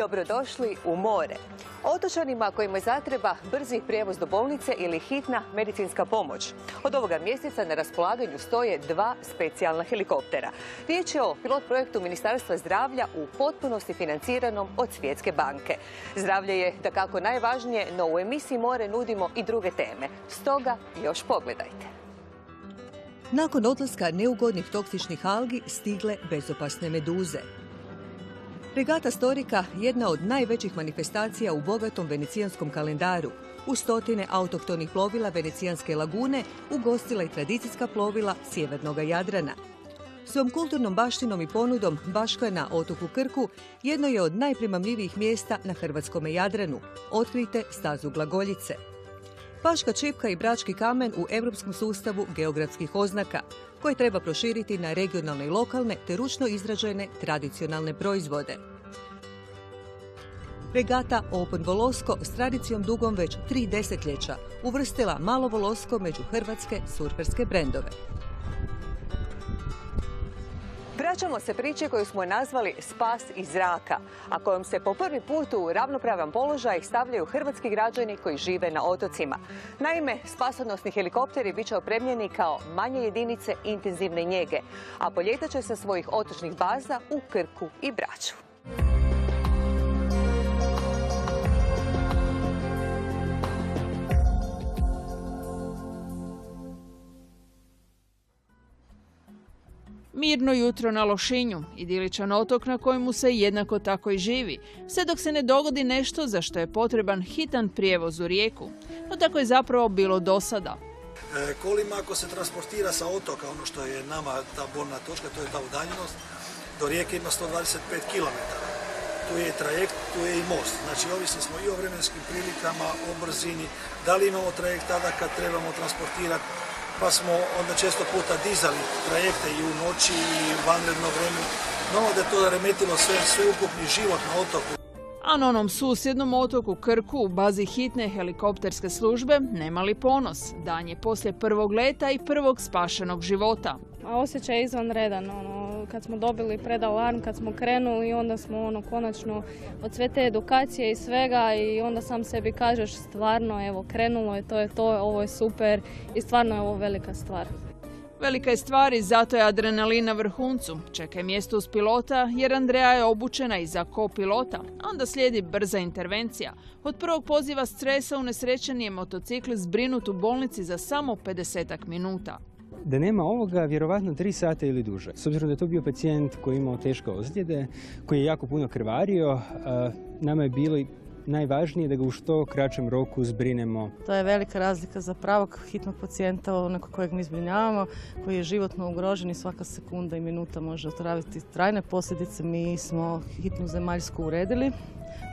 Dobrodošli u more. Otočanima kojima zatreba brzi prijevoz do bolnice ili hitna medicinska pomoć. Od ovoga mjeseca na raspolaganju stoje 2 specijalna helikoptera. Riječ je o pilot projektu Ministarstva zdravlja u potpunosti financiranom od Svjetske banke. Zdravlje je dakako najvažnije, no u emisiji More nudimo i druge teme. Stoga još pogledajte. Nakon odlaska neugodnih toksičnih algi stigle bezopasne meduze. Regata Storica, jedna od najvećih manifestacija u bogatom venecijanskom kalendaru. U stotine autohtonih plovila Venecijanske lagune ugostila i tradicijska plovila sjevernog Jadrana. Svom kulturnom baštinom i ponudom Baška na otoku Krku jedno je od najprimamljivijih mjesta na hrvatskom Jadranu. Otkrite stazu glagoljice. Paška čipka i brački kamen u europskom sustavu geografskih oznaka, koje treba proširiti na regionalne i lokalne te ručno izrađene tradicionalne proizvode. Regata Open Volosko s tradicijom dugom već 3 desetljeća uvrstila malo Volosko među hrvatske surferske brendove. Vraćamo se priče koju smo nazvali Spas iz zraka, a kojom se po prvi put u ravnopravan položaj stavljaju hrvatski građani koji žive na otocima. Naime, spasonosni helikopteri bit će opremljeni kao manje jedinice intenzivne njege, a poljetat će sa svojih otočnih baza u Krku i Braču. Mirno jutro na Lošinju, idiličan otok na kojemu se jednako tako i živi, sve dok se ne dogodi nešto za što je potreban hitan prijevoz u Rijeku. No tako je zapravo bilo do sada. Kolima ako se transportira sa otoka, ono što je nama ta bolna točka, to je ta udaljenost, do Rijeke ima 125 km. Tu je i trajekt, tu je i most. Znači, ovisni smo i o vremenskim prilikama, o brzini, da li imamo trajekt tada kad trebamo transportirati, pa smo onda često puta dizali trajekte i u noći i vanredno vrijeme. No, da je to remetilo sveukupni život na otoku. A na onom susjednom otoku Krku u bazi hitne helikopterske službe nema li ponos. Dan je poslije prvog leta i prvog spašenog života. Osjećaj je izvanredan. Kad smo dobili predalarm, kad smo krenuli, onda smo konačno od sve te edukacije i svega i onda sam sebi kažeš stvarno evo krenulo je, to, ovo je super i stvarno je ovo velika stvar. Velika je stvar i zato je adrenalin na vrhuncu. Čeka mjesto uz pilota jer Andreja je obučena i za kopilota, a onda slijedi brza intervencija. Od prvog poziva stresa unesrećen je motocikl zbrinut u bolnici za samo 50 minuta. Da nema ovoga, vjerovatno 3 sata ili duže. S obzirom da je to bio pacijent koji je imao teške ozljede, koji je jako puno krvario, nama je bilo najvažnije da ga u što kraćem roku zbrinemo. To je velika razlika za pravog hitnog pacijenta, onog kojeg mi zbrinjavamo, koji je životno ugrožen i svaka sekunda i minuta može otraviti trajne posljedice. Mi smo hitnu zemaljsku uredili,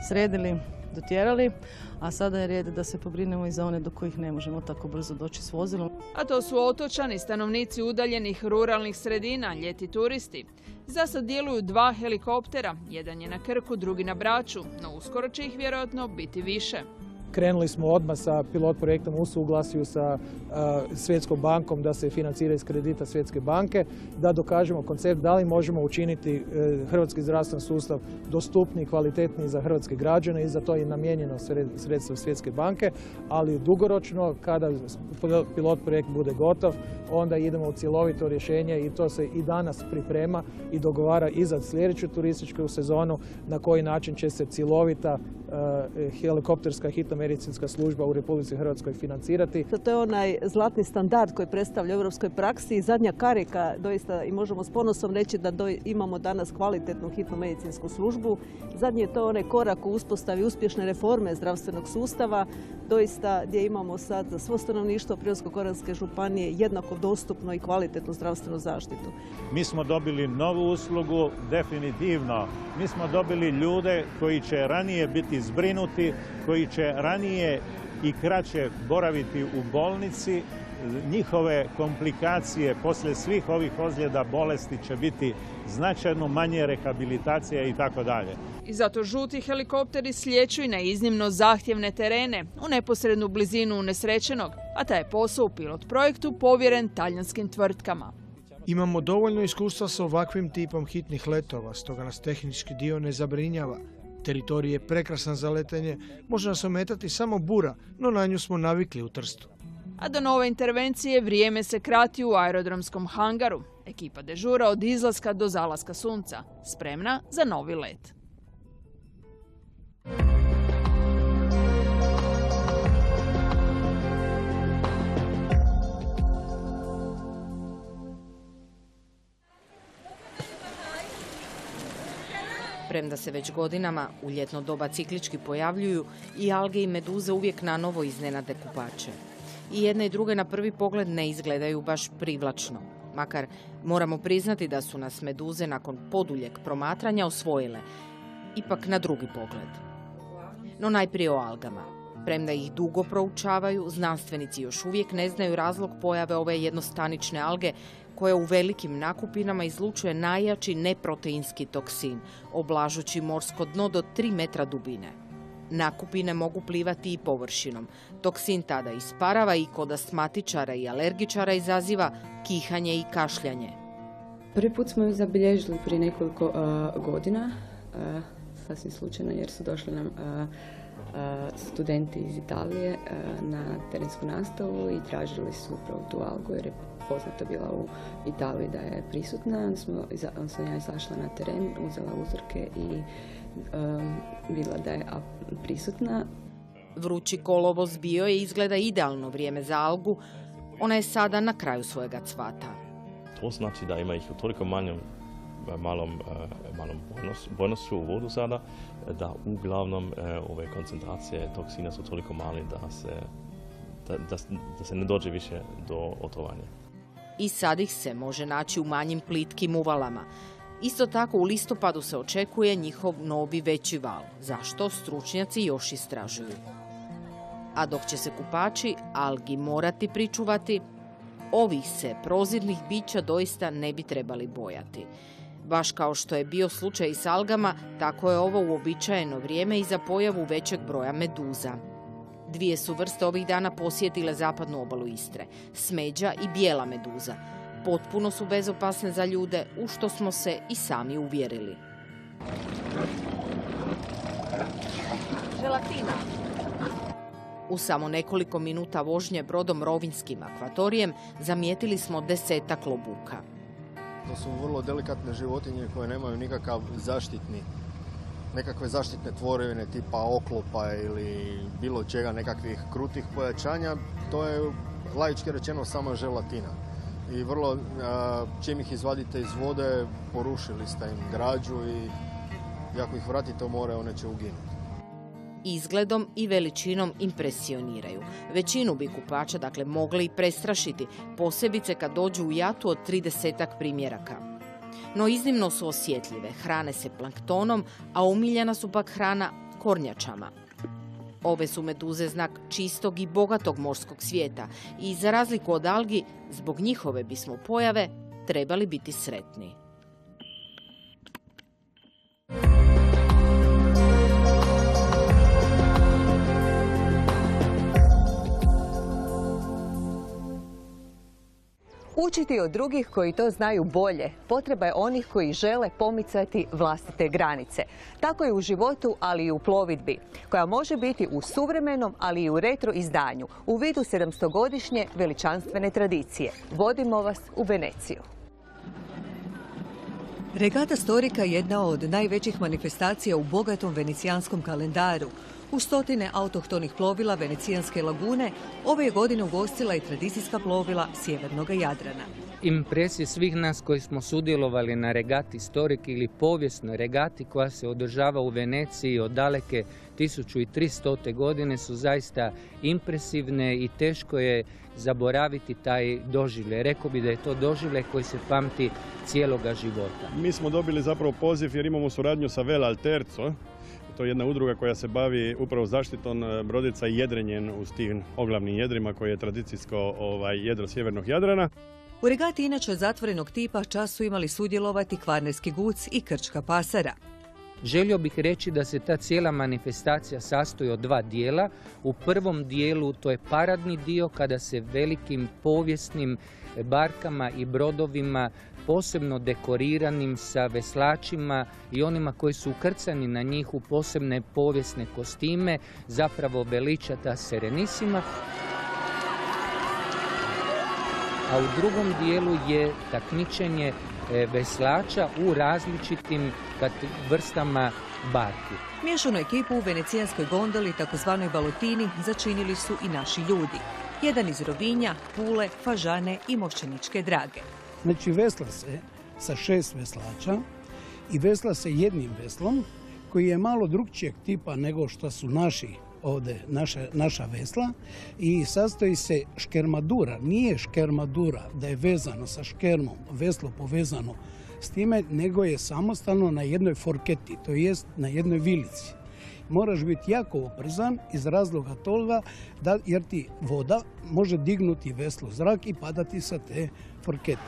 sredili, dotjerali, a sada je red da se pobrinemo i za one do kojih ne možemo tako brzo doći s vozilom. A to su otočani, stanovnici udaljenih ruralnih sredina, ljeti turisti. Za sad djeluju 2 helikoptera, jedan je na Krku, drugi na Braču, no uskoro će ih vjerojatno biti više. Krenuli smo odmah sa pilot projektom u suglasju sa Svjetskom bankom da se financira iz kredita Svjetske banke, da dokažemo koncept da li možemo učiniti hrvatski zdravstveni sustav dostupniji i kvalitetniji za hrvatske građane i za to je namijenjeno sredstvo Svjetske banke, ali dugoročno kada pilot projekt bude gotov, onda idemo u cjelovito rješenje i to se i danas priprema i dogovara i za sljedeću turističku sezonu na koji način će se cjelovita helikopterska hitna medicinska služba u Republici Hrvatskoj financirati. To je onaj zlatni standard koji predstavlja u europskoj praksi i zadnja karika doista i možemo s ponosom reći da imamo danas kvalitetnu hitnu medicinsku službu. Zadnji je to onaj korak u uspostavi uspješne reforme zdravstvenog sustava, doista gdje imamo sad za svo stanovništvo Primorsko-goranske županije jednako dostupno i kvalitetnu zdravstvenu zaštitu. Mi smo dobili novu uslugu, definitivno. Mi smo dobili ljude koji će ranije biti zbrinuti, koji će ranije i kraće boraviti u bolnici. Njihove komplikacije poslije svih ovih ozljeda bolesti će biti značajno manje, rehabilitacija i tako dalje. I zato žuti helikopteri slijeću i na iznimno zahtjevne terene, u neposrednu blizinu unesrećenog, a taj je posao u pilot projektu povjeren talijanskim tvrtkama. Imamo dovoljno iskustva s ovakvim tipom hitnih letova, stoga nas tehnički dio ne zabrinjava. Teritorij je prekrasan za letenje, može nas ometati samo bura, no na nju smo navikli u Trstu. A do nove intervencije vrijeme se krati u aerodromskom hangaru. Ekipa dežura od izlaska do zalaska sunca, spremna za novi let. Premda se već godinama u ljetno doba ciklički pojavljuju, i alge i meduze uvijek nanovo iznenade kupače. I jedne i druge na prvi pogled ne izgledaju baš privlačno. Makar moramo priznati da su nas meduze nakon poduljeg promatranja osvojile, ipak na drugi pogled. No najprije o algama. Premda ih dugo proučavaju, znanstvenici još uvijek ne znaju razlog pojave ove jednostanične alge koja u velikim nakupinama izlučuje najjači neproteinski toksin, oblažući morsko dno do 3 metra dubine. Nakupine mogu plivati i površinom. Toksin tada isparava i kod astmatičara i alergičara izaziva kihanje i kašljanje. Prvi put smo ju zabilježili prije nekoliko godina, sasvim slučajno jer su došli nam studenti iz Italije na terensku nastavu i tražili su upravo tu algu jer je poznato bila u Italiji da je prisutna. Onda sam ja izašla na teren, uzela uzorke i vidjela da je prisutna. Vrući kolovoz bio je izgleda idealno vrijeme za algu. Ona je sada na kraju svojega cvata. To znači da ima ih u toliko malom bonusu u vodu sada, da uglavnom ove koncentracije toksina su toliko mali da se ne dođe više do otrovanja. I sad ih se može naći u manjim plitkim uvalama. Isto tako u listopadu se očekuje njihov novi veći val, zašto stručnjaci još istražuju. A dok će se kupači algi morati pričuvati, ovih se prozirnih bića doista ne bi trebali bojati. Baš kao što je bio slučaj i s algama, tako je ovo uobičajeno vrijeme i za pojavu većeg broja meduza. Dvije su vrste ovih dana posjetile zapadnu obalu Istre, smeđa i bijela meduza. Potpuno su bezopasne za ljude, u što smo se i sami uvjerili. Želatina. U samo nekoliko minuta vožnje brodom Rovinjskim akvatorijem zamijetili smo 10-ak lobuka. To su vrlo delikatne životinje koje nemaju nekakve zaštitne tvorevine tipa oklopa ili bilo čega, nekakvih krutih pojačanja. To je laički rečeno samo želatina. I vrlo, čim ih izvadite iz vode, porušili ste im građu i ako ih vratite u more, one će uginuti. Izgledom i veličinom impresioniraju. Većinu bi kupača dakle mogli i prestrašiti, posebice kad dođu u jatu od 30-ak primjeraka. No iznimno su osjetljive, hrane se planktonom, a umiljena su pak hrana kornjačama. Ove su meduze znak čistog i bogatog morskog svijeta i za razliku od algi, zbog njihove bismo pojave trebali biti sretni. Učiti od drugih koji to znaju bolje, potreba je onih koji žele pomicati vlastite granice. Tako je u životu, ali i u plovidbi, koja može biti u suvremenom, ali i u retro izdanju, u vidu 700-godišnje veličanstvene tradicije. Vodimo vas u Veneciju. Regata Storica je jedna od najvećih manifestacija u bogatom venecijanskom kalendaru. U stotine autohtonih plovila Venecijanske lagune ove je godine ugostila i tradicijska plovila Sjevernog Jadrana. Impresije svih nas koji smo sudjelovali na regati Storic ili povijesnoj regati koja se održava u Veneciji od daleke 1300. godine su zaista impresivne i teško je zaboraviti taj doživljaj. Rekao bi da je to doživljaj koji se pamti cijeloga života. Mi smo dobili zapravo poziv jer imamo suradnju sa Vela Alterzo. To je jedna udruga koja se bavi upravo zaštitom brodica i jedrenjem uz tim oglavnim jedrima koje je tradicijsko jedro Sjevernog Jadrana. U regati inače zatvorenog tipa čas su imali sudjelovati Kvarnerski Guc i Krčka pasara. Želio bih reći da se ta cijela manifestacija sastoji od dva dijela. U prvom dijelu to je paradni dio kada se velikim povijesnim barkama i brodovima posebno dekoriranim sa veslačima i onima koji su ukrcani na njih u posebne povijesne kostime, zapravo veliča ta Serenissima. A u drugom dijelu je takmičenje veslača u različitim vrstama barki. Miješanu ekipu u venecijanskoj gondoli, takozvanoj balotini, začinili su i naši ljudi. Jedan iz Rovinja, Pule, Fažane i Mošćeničke Drage. Znači vesla se sa 6 veslača i vesla se jednim veslom koji je malo drugčijeg tipa nego što su naša vesla i sastoji se škermadura. Nije škermadura da je vezano sa škermom, veslo povezano s time, nego je samostalno na jednoj forketi, to jest na jednoj vilici. Moraš biti jako oprezan iz razloga toga jer ti voda može dignuti veslo u zrak i padati sa te forkete.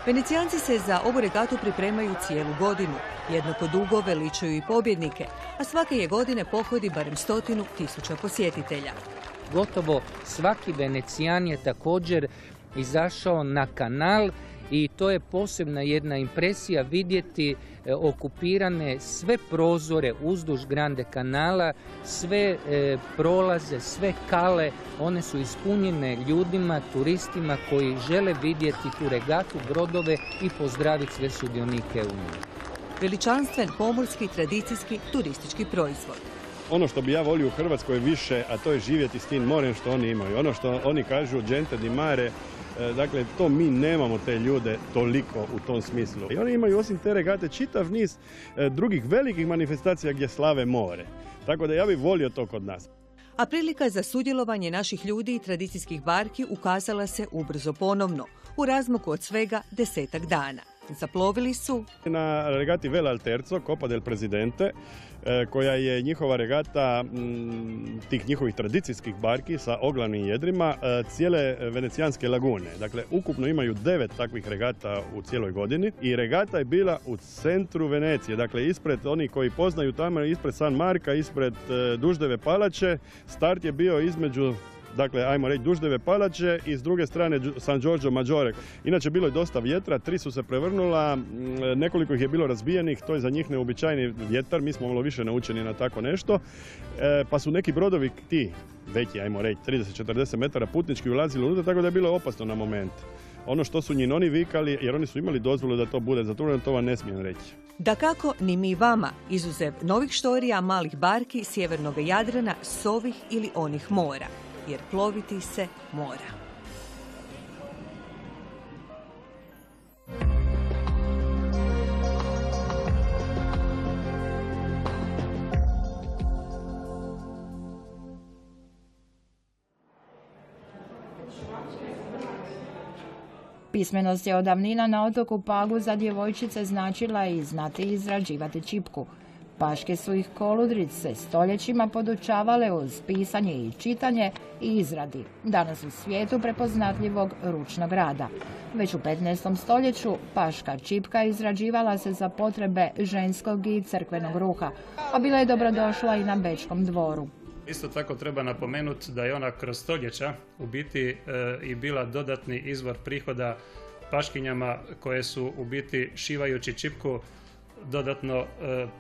Venecijanci se za ovu regatu pripremaju cijelu godinu. Jednako dugo veličaju i pobjednike, a svake je godine pohodi barem 100.000 posjetitelja. Gotovo svaki Venecijan je također izašao na kanal i to je posebna jedna impresija vidjeti okupirane sve prozore uzduž Grande kanala, sve prolaze, sve kale, one su ispunjene ljudima, turistima koji žele vidjeti tu regatu, brodove i pozdraviti sve sudionike u njoj. Veličanstven pomorski, tradicijski, turistički proizvod. Ono što bi ja volio u Hrvatskoj je više, a to je živjeti s tim morem što oni imaju. Ono što oni kažu gente di mare, dakle, to mi nemamo te ljude toliko u tom smislu. I oni imaju osim te regate čitav niz drugih velikih manifestacija gdje slave more. Tako da ja bih volio to kod nas. A prilika za sudjelovanje naših ljudi i tradicijskih barki ukazala se ubrzo ponovno, u razmaku od svega 10 dana. Zaplovili su na regati Vela al Terzo, Copa del Presidente, koja je njihova regata tih njihovih tradicijskih barki sa oglavnim jedrima cijele venecijanske lagune. Dakle, ukupno imaju 9 takvih regata u cijeloj godini i regata je bila u centru Venecije. Dakle, ispred onih koji poznaju tamo, ispred San Marka, ispred Duždeve palače. Start je bio između, dakle, ajmo reći, Duždeve palače i s druge strane San Giorgio Maggiore. Inače, bilo je dosta vjetra, 3 su se prevrnula, nekoliko ih je bilo razbijenih, to je za njih neobičajni vjetar, mi smo malo više naučeni na tako nešto, pa su neki brodovi ti veći, ajmo reći, 30-40 metara putnički ulazili unutra, tako da je bilo opasno na moment. Ono što su njih oni vikali, jer oni su imali dozvolu da to bude zatvoreno, to vam ne smijem reći. Dakako, ni mi vama, izuzev novih štorija malih barki sjevernog Jadrana s ovih ili onih mora. Jer ploviti se mora. Pismenost je od davnina na otoku Pagu za djevojčice značila i znati izrađivati čipku. Paške su ih koludrice stoljećima podučavale uz pisanje i čitanje i izradi, danas u svijetu prepoznatljivog ručnog rada. Već u 15. stoljeću paška čipka izrađivala se za potrebe ženskog i crkvenog ruha, a bila je dobrodošla i na Bečkom dvoru. Isto tako treba napomenuti da je ona kroz stoljeća u biti i bila dodatni izvor prihoda paškinjama koje su u biti šivajući čipku dodatno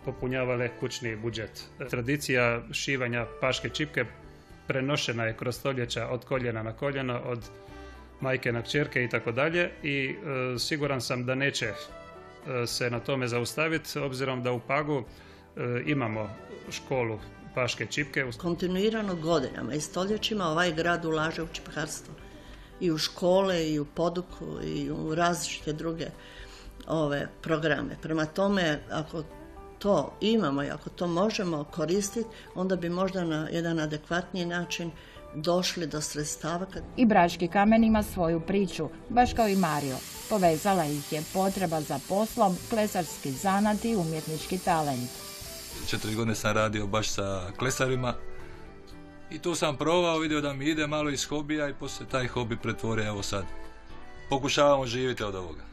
popunjavale kućni budžet. Tradicija šivanja paške čipke prenošena je kroz stoljeća od koljena na koljeno, od majke na kćerke i tako dalje i siguran sam da neće se na tome zaustaviti, obzirom da u Pagu imamo školu paške čipke. Kontinuirano godinama i stoljećima ovaj grad ulaže u čipkarstvo. I u škole, i u poduku, i u različite druge programe. Prema tome, ako to imamo i ako to možemo koristiti, onda bi možda na jedan adekvatniji način došli do sredstava. I Brački kamen ima svoju priču, baš kao i Mario. Povezala ih je potreba za poslom, klesarski zanat i umjetnički talent. 4 godine sam radio baš sa klesarima i tu sam probao, vidio da mi ide malo iz hobija i poslije taj hobi pretvorio, evo sad. Pokušavamo živjeti od ovoga.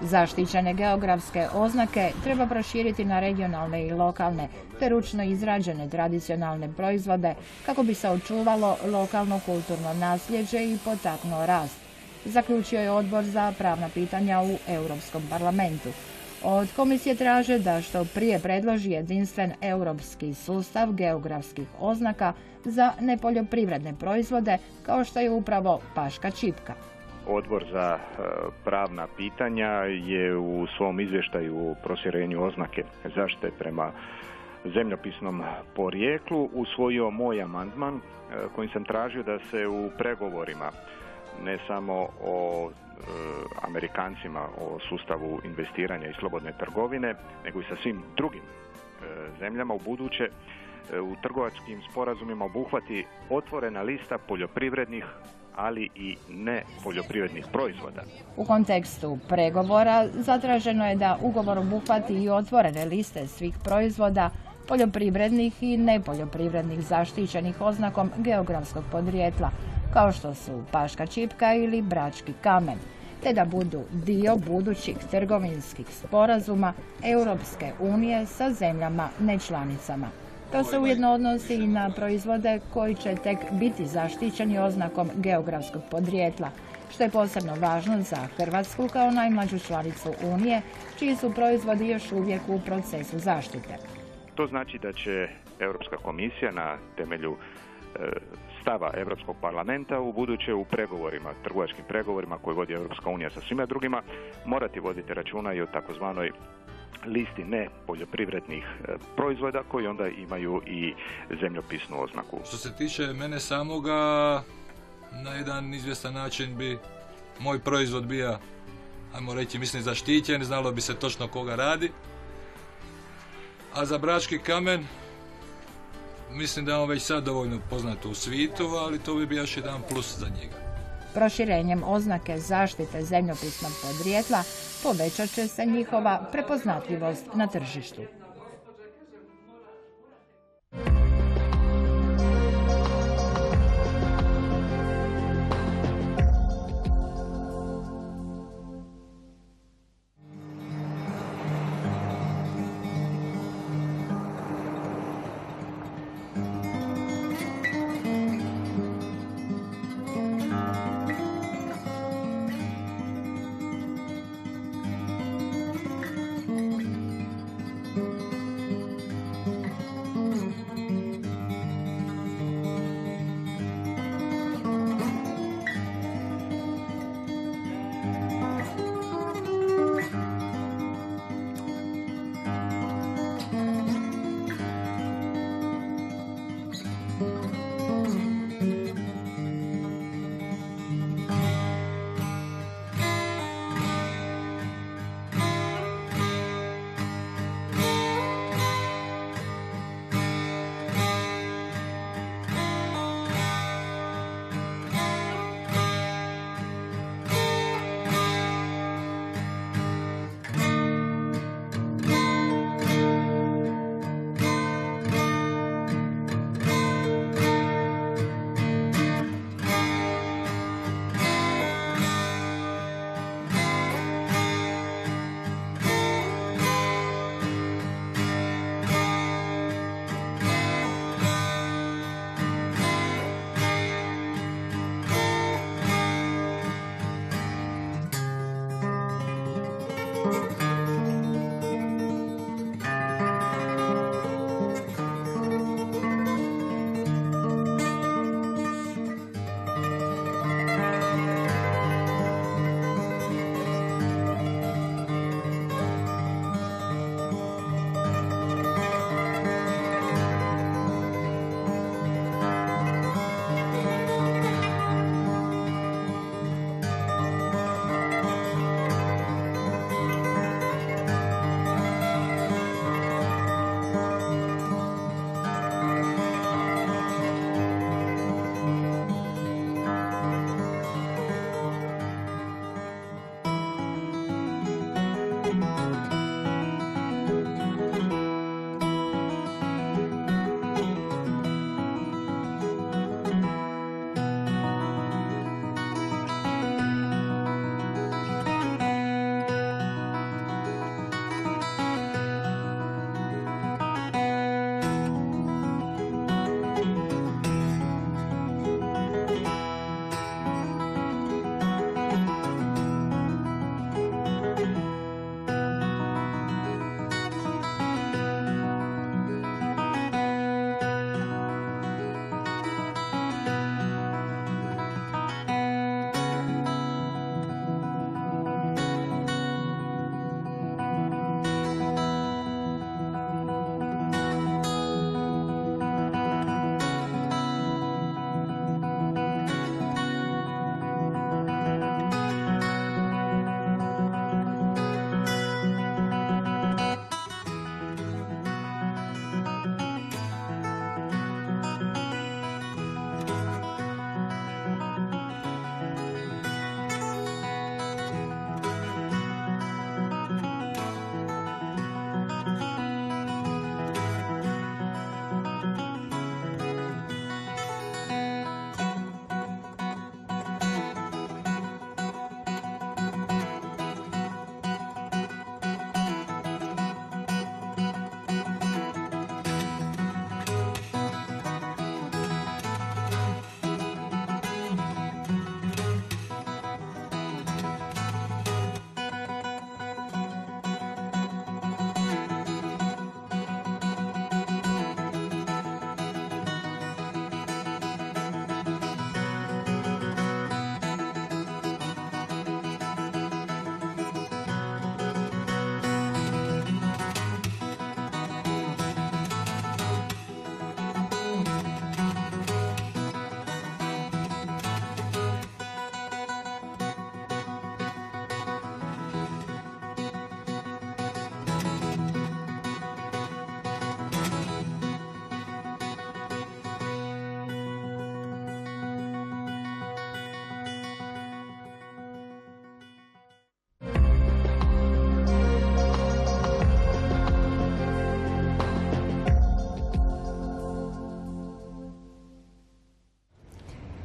Zaštićene geografske oznake treba proširiti na regionalne i lokalne, te ručno izrađene tradicionalne proizvode kako bi se očuvalo lokalno kulturno nasljeđe i potaknuo rast. zaključio je Odbor za pravna pitanja u Europskom parlamentu. Od komisije traže da što prije predloži jedinstven europski sustav geografskih oznaka za nepoljoprivredne proizvode, kao što je upravo paška čipka. Odbor za pravna pitanja je u svom izvještaju o proširenju oznake zaštite prema zemljopisnom porijeklu usvojio moj amandman kojim sam tražio da se u pregovorima ne samo o Amerikancima, o sustavu investiranja i slobodne trgovine, nego i sa svim drugim zemljama u buduće u trgovačkim sporazumima obuhvati otvorena lista poljoprivrednih, ali i ne poljoprivrednih proizvoda. U kontekstu pregovora zatraženo je da ugovor obuhvati i otvorene liste svih proizvoda poljoprivrednih i nepoljoprivrednih zaštićenih oznakom geografskog podrijetla, kao što su paška čipka ili brački kamen, te da budu dio budućih trgovinskih sporazuma Europske unije sa zemljama nečlanicama. To se ujedno odnosi i na proizvode koji će tek biti zaštićeni oznakom geografskog podrijetla, što je posebno važno za Hrvatsku kao najmlađu članicu Unije, čiji su proizvodi još uvijek u procesu zaštite. To znači da će Europska komisija na temelju stava Europskog parlamenta u buduće u pregovorima, trgovačkim pregovorima koje vodi Europska unija sa svima drugima, morati voditi računa i o takozvanoj listi ne poljoprivrednih proizvoda koji onda imaju i zemljopisnu oznaku. Što se tiče mene samoga, na jedan izvjestan način bi moj proizvod bio, ajmo reći, mislim, zaštićen, znalo bi se točno koga radi. A za brački kamen, mislim da je on već sad dovoljno poznat u svijetu, ali to bi bio još jedan plus za njega. Proširenjem oznake zaštite zemljopisnog podrijetla povećat će se njihova prepoznatljivost na tržištu.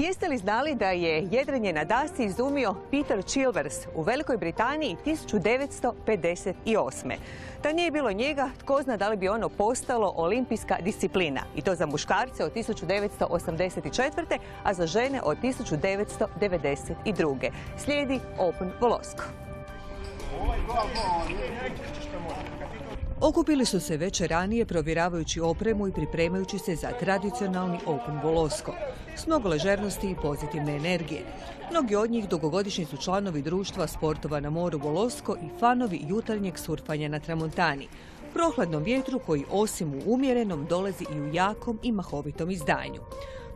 Jeste li znali da je jedrenje na dasci izumio Peter Chilvers u Velikoj Britaniji 1958. Da nije bilo njega, tko zna da li bi ono postalo olimpijska disciplina. I to za muškarce od 1984. a za žene od 1992. Slijedi Open Volosko. Okupili su se već ranije provjeravajući opremu i pripremajući se za tradicionalni Open Volosko. S mnogo ležernosti i pozitivne energije. Mnogi od njih dugogodišnji su članovi društva sportova na moru Volosko i fanovi jutarnjeg surfanja na Tramontani. Prohladnom vjetru koji osim u umjerenom dolazi i u jakom i mahovitom izdanju.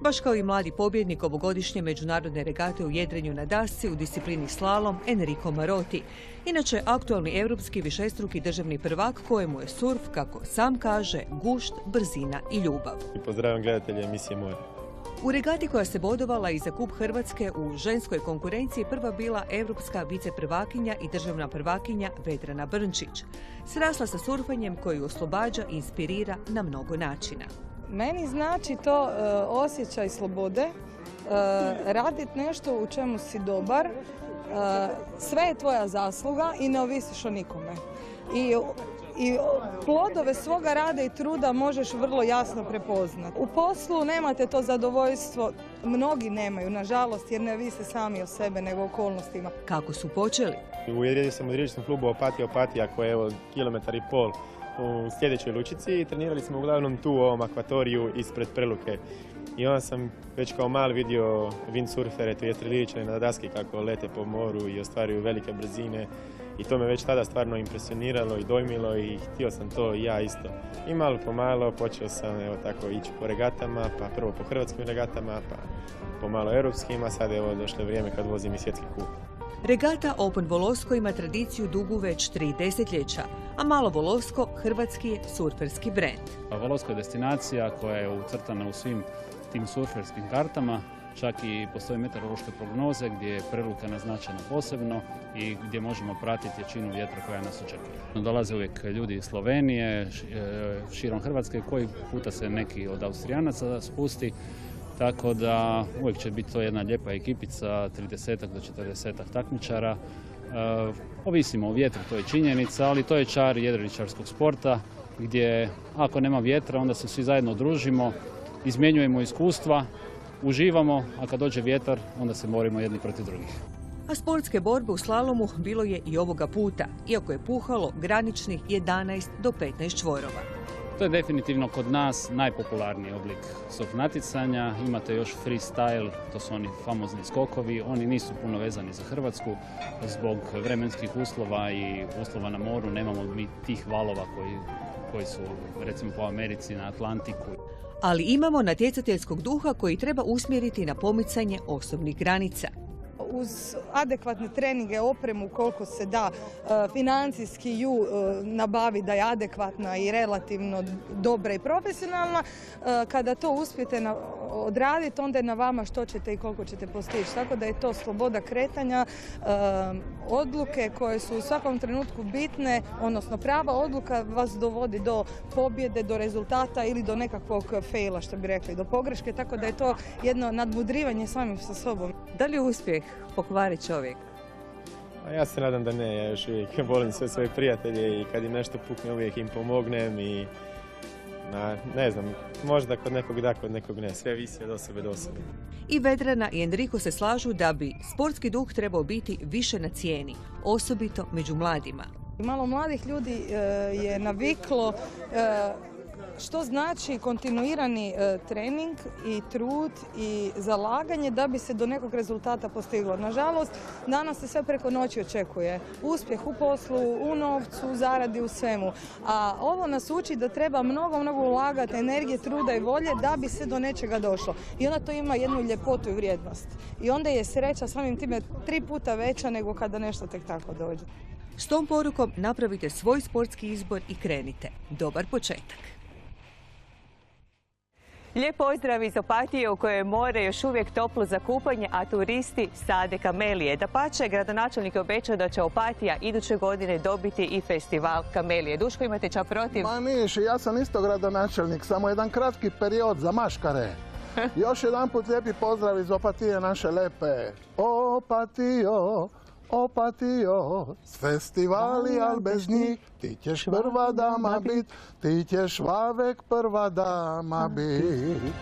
Baš kao i mladi pobjednik ovogodišnje međunarodne regate u jedrenju na dasci u disciplini slalom Enrico Marotti. Inače, aktualni europski višestruki državni prvak kojemu je surf, kako sam kaže, gušt, brzina i ljubav. Pozdravljam gledatelje emisije Moje. U regati koja se bodovala i za kup Hrvatske u ženskoj konkurenciji prva bila europska viceprvakinja i državna prvakinja Vedrana Brnčić. Srasla sa surfanjem koji oslobađa i inspirira na mnogo načina. Meni znači to osjećaj slobode, raditi nešto u čemu si dobar, sve je tvoja zasluga i ne ovisiš o nikome. I plodove svoga rada i truda možeš vrlo jasno prepoznati. U poslu nemate to zadovoljstvo, mnogi nemaju, nažalost, jer ne vise sami o sebe nego okolnostima. Kako su počeli? Uvjerio sam u riječičnom klubu Opatija koji je evo 1,5 km u sljedećoj lučici i trenirali smo uglavnom tu u ovom akvatoriju ispred Preluke. I onda sam već kao mali vidio windsurfere, to jest reličane na daski kako lete po moru i ostvaruju velike brzine. I to me već tada stvarno impresioniralo i dojmilo i htio sam to i ja isto. I malo po malo počeo sam evo tako ići po regatama, pa prvo po hrvatskim regatama, pa po malo europskim, a sad evo došlo je vrijeme kad vozim i svjetski kup. Regata Open Volosko ima tradiciju dugu već 3 desetljeća, a Malo Volosko hrvatski je surferski brend. Volosko je destinacija koja je ucrtana u svim tim surferskim kartama, čak i postoje meteorološke prognoze gdje je Preluka naznačena posebno i gdje možemo pratiti jačinu vjetra koja nas očekuje. Dolaze uvijek ljudi iz Slovenije, širom Hrvatske, koji puta se neki od Austrijanaca spusti. Tako da uvijek će biti to jedna lijepa ekipica, 30 do 40 takmičara. Ovisimo o vjetru, to je činjenica, ali to je čar jedriličarskog sporta gdje ako nema vjetra onda se svi zajedno družimo, izmjenjujemo iskustva, uživamo, a kad dođe vjetar onda se borimo jedni protiv drugih. A sportske borbe u slalomu bilo je i ovoga puta, iako je puhalo graničnih 11 do 15 čvorova. To je definitivno kod nas najpopularniji oblik surf natjecanja. Imate još freestyle, to su oni famozni skokovi. Oni nisu puno vezani za Hrvatsku. Zbog vremenskih uslova i uslova na moru nemamo mi tih valova koji su recimo po Americi na Atlantiku. Ali imamo natjecateljskog duha koji treba usmjeriti na pomicanje osobnih granica. Uz adekvatne treninge, opremu koliko se da, financijski ju nabavi da je adekvatna i relativno dobra i profesionalna, kada to uspijete odraditi, onda je na vama što ćete i koliko ćete postići. Tako da je to sloboda kretanja, odluke koje su u svakom trenutku bitne, odnosno prava odluka vas dovodi do pobjede, do rezultata ili do nekakvog faila, što bi rekli, do pogreške, tako da je to jedno nadmudrivanje samim sa sobom. Da li je uspjeh pokvari čovjek? Ja se nadam da ne, ja još uvijek volim sve svoje prijatelje i kad im nešto pukne uvijek im pomognem i ne znam, možda kod nekog da, kod nekog ne, sve visi od osobe do osobe. I Vedrana i Enrico se slažu da bi sportski duh trebao biti više na cijeni, osobito među mladima. Malo mladih ljudi je naviklo što znači kontinuirani trening i trud i zalaganje da bi se do nekog rezultata postiglo. Nažalost, danas se sve preko noći očekuje. Uspjeh u poslu, u novcu, u zaradi, u svemu. A ovo nas uči da treba mnogo ulagati energije, truda i volje da bi se do nečega došlo. I onda to ima jednu ljepotu i vrijednost. I onda je sreća samim time 3 puta veća nego kada nešto tek tako dođe. S tom porukom napravite svoj sportski izbor i krenite. Dobar početak. Lijep pozdrav iz Opatije u kojoj je more još uvijek toplo za kupanje, a turisti sade kamelije. Dapače, gradonačelnik je obećao da će Opatija iduće godine dobiti i festival kamelije. Duško, imate ča protiv? Ma niš, ja sam isto gradonačelnik, samo jedan kratki period za maškare. Još jedan put lijepi pozdrav iz Opatije naše lepe. Opatijo, Opatijo, s festivali, al bez njih ti ćeš prva dama bit, ti ćeš vavek prva dama bit.